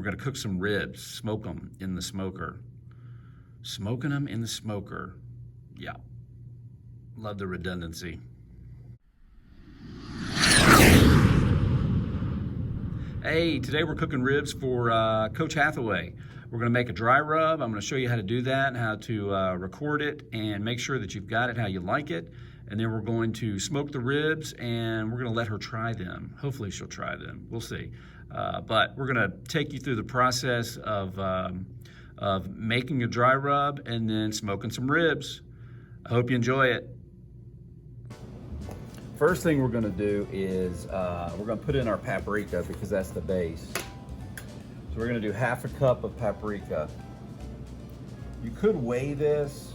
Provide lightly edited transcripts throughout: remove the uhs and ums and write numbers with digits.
We're gonna cook some ribs, smoke them in the smoker. Smoking them in the smoker. Yeah, love the redundancy. Hey, today we're cooking ribs for Coach Hathaway. We're gonna make a dry rub. I'm gonna show you how to do that and how to record it and make sure that you've got it how you like it. And then we're going to smoke the ribs and we're gonna let her try them. Hopefully she'll try them, we'll see. But we're gonna take you through the process of making a dry rub and then smoking some ribs. I hope you enjoy it. First thing we're gonna do is we're gonna put in our paprika because that's the base. So we're gonna do 1/2 cup of paprika. You could weigh this,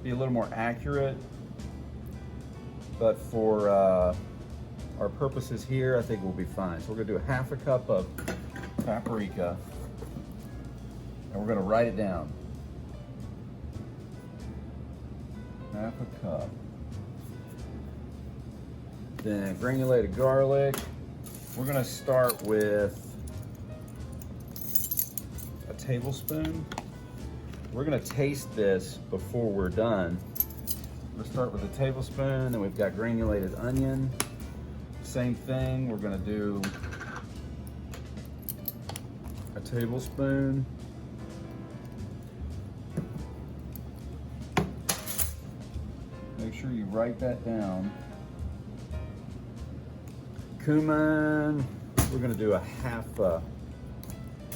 be a little more accurate, but for our purposes here, I think we'll be fine. So we're gonna do 1/2 cup of paprika, and we're gonna write it down. 1/2 cup. Then granulated garlic. We're gonna start with a tablespoon. We're gonna taste this before we're done. We'll start with a tablespoon, then we've got granulated onion. Same thing, we're gonna do a tablespoon. Make sure you write that down. Cumin, we're gonna do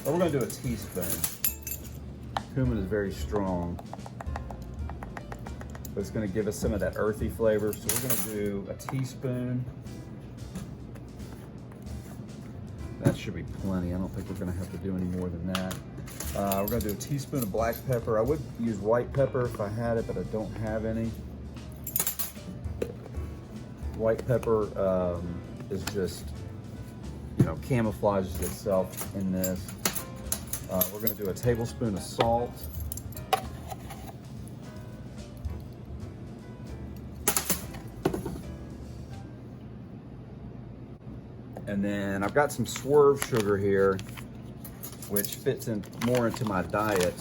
we're gonna do a teaspoon. Cumin is very strong, but it's gonna give us some of that earthy flavor. So we're gonna do a teaspoon. That should be plenty. I don't think we're gonna have to do any more than that. We're gonna do a teaspoon of black pepper. I would use white pepper if I had it, but I don't have any. White pepper is just, camouflages itself in this. We're gonna do a tablespoon of salt. And then I've got some swerve sugar here, which fits in more into my diet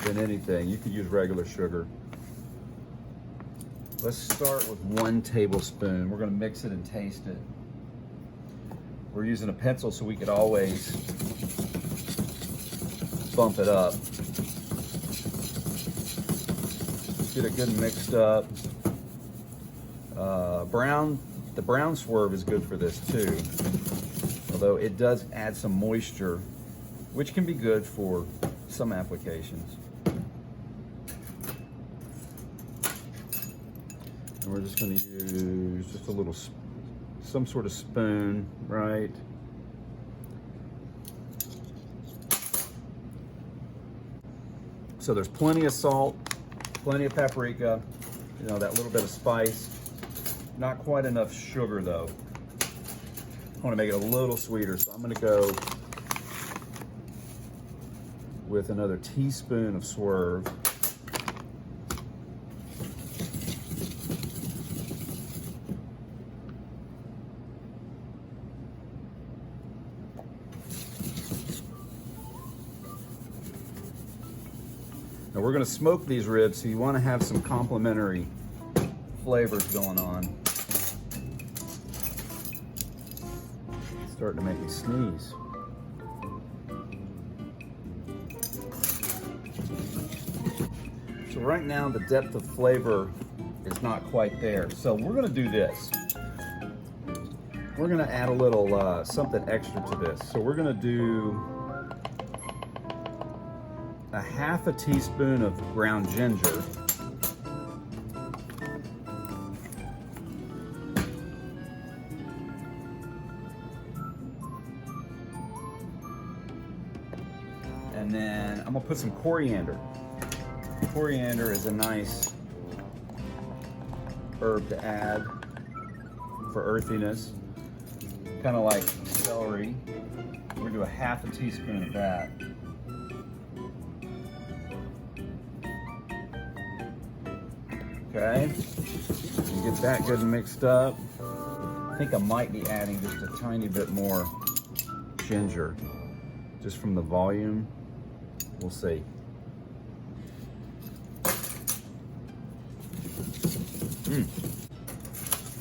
than anything. You could use regular sugar. Let's start with 1 tablespoon. We're gonna mix it and taste it. We're using a pencil so we could always bump it up. Get it good mixed up. The brown swerve is good for this too, although it does add some moisture, which can be good for some applications. And we're just going to use just a little, some sort of spoon, right? So there's plenty of salt, plenty of paprika, that little bit of spice. Not quite enough sugar though. I want to make it a little sweeter, so I'm going to go with another teaspoon of swerve. Now we're going to smoke these ribs, so you want to have some complementary flavors going on. It's starting to make me sneeze. So right now the depth of flavor is not quite there. So we're going to do this. We're going to add a little something extra to this. So we're going to do a 1/2 teaspoon of ground ginger. And then I'm gonna put some coriander. Coriander is a nice herb to add for earthiness, kind of like celery. We're gonna do a 1/2 teaspoon of that. Okay, and get that good and mixed up. I think I might be adding just a tiny bit more ginger. just from the volume. We'll see.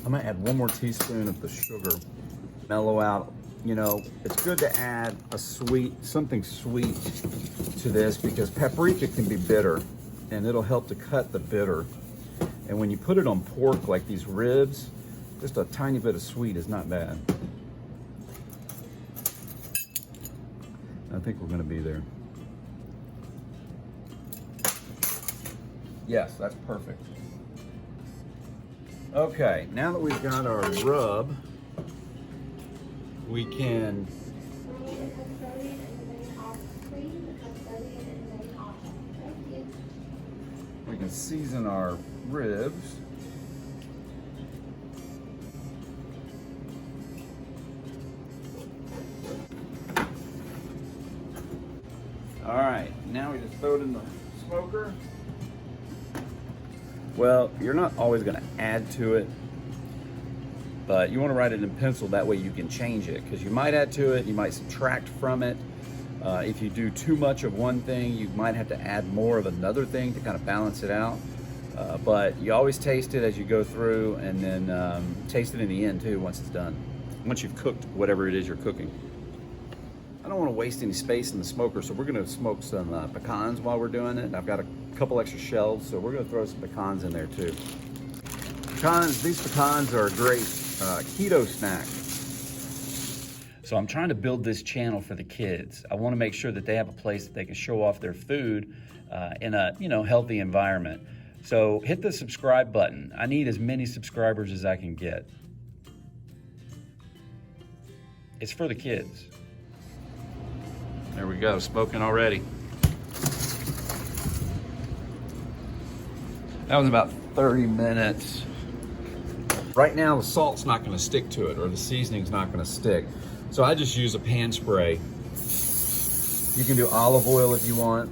I'm gonna add 1 more teaspoon of the sugar. Mellow out. You know, it's good to add something sweet to this because paprika can be bitter and it'll help to cut the bitter. And when you put it on pork like these ribs, just a tiny bit of sweet is not bad. I think we're gonna be there. Yes, that's perfect. Okay, now that we've got our rub, we can season our ribs. All right, now we just throw it in the smoker. Well, you're not always going to add to it, but you want to write it in pencil, that way you can change it, because you might add to it, you might subtract from it. If you do too much of one thing, you might have to add more of another thing to kind of balance it out. But you always taste it as you go through, and then taste it in the end too once it's done, once you've cooked whatever it is you're cooking. I don't want to waste any space in the smoker, so we're going to smoke some pecans while we're doing it. I've got a couple extra shells, so we're going to throw some pecans in there too. These pecans are a great keto snack. So I'm trying to build this channel for the kids. I want to make sure that they have a place that they can show off their food in a healthy environment. So hit the subscribe button. I need as many subscribers as I can get. It's for the kids. There we go, smoking already. That was about 30 minutes. Right now the salt's not gonna stick to it, or the seasoning's not gonna stick. So I just use a pan spray. You can do olive oil if you want.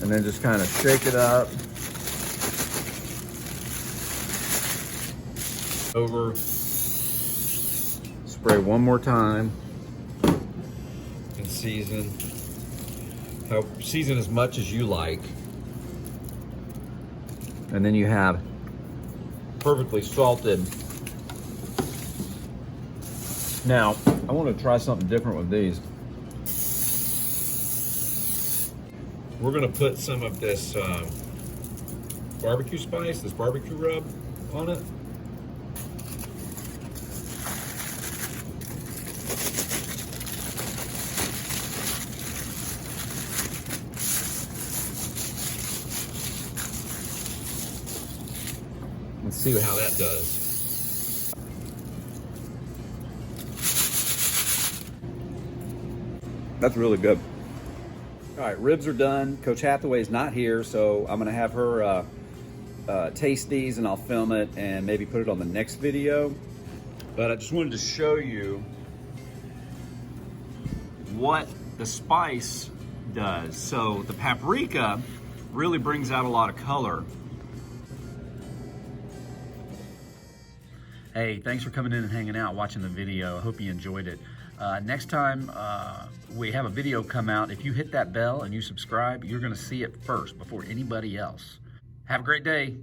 And then just kind of shake it up. Over. Spray one more time. And season. Season as much as you like. And then you have perfectly salted. Now, I want to try something different with these. We're going to put some of this barbecue spice, this barbecue rub on it. Let's see how that does. That's really good. All right, ribs are done. Coach Hathaway's not here, so I'm gonna have her taste these, and I'll film it and maybe put it on the next video. But I just wanted to show you what the spice does. So the paprika really brings out a lot of color. Hey, thanks for coming in and hanging out, watching the video. I hope you enjoyed it. Next time we have a video come out, if you hit that bell and you subscribe, you're gonna see it first before anybody else. Have a great day.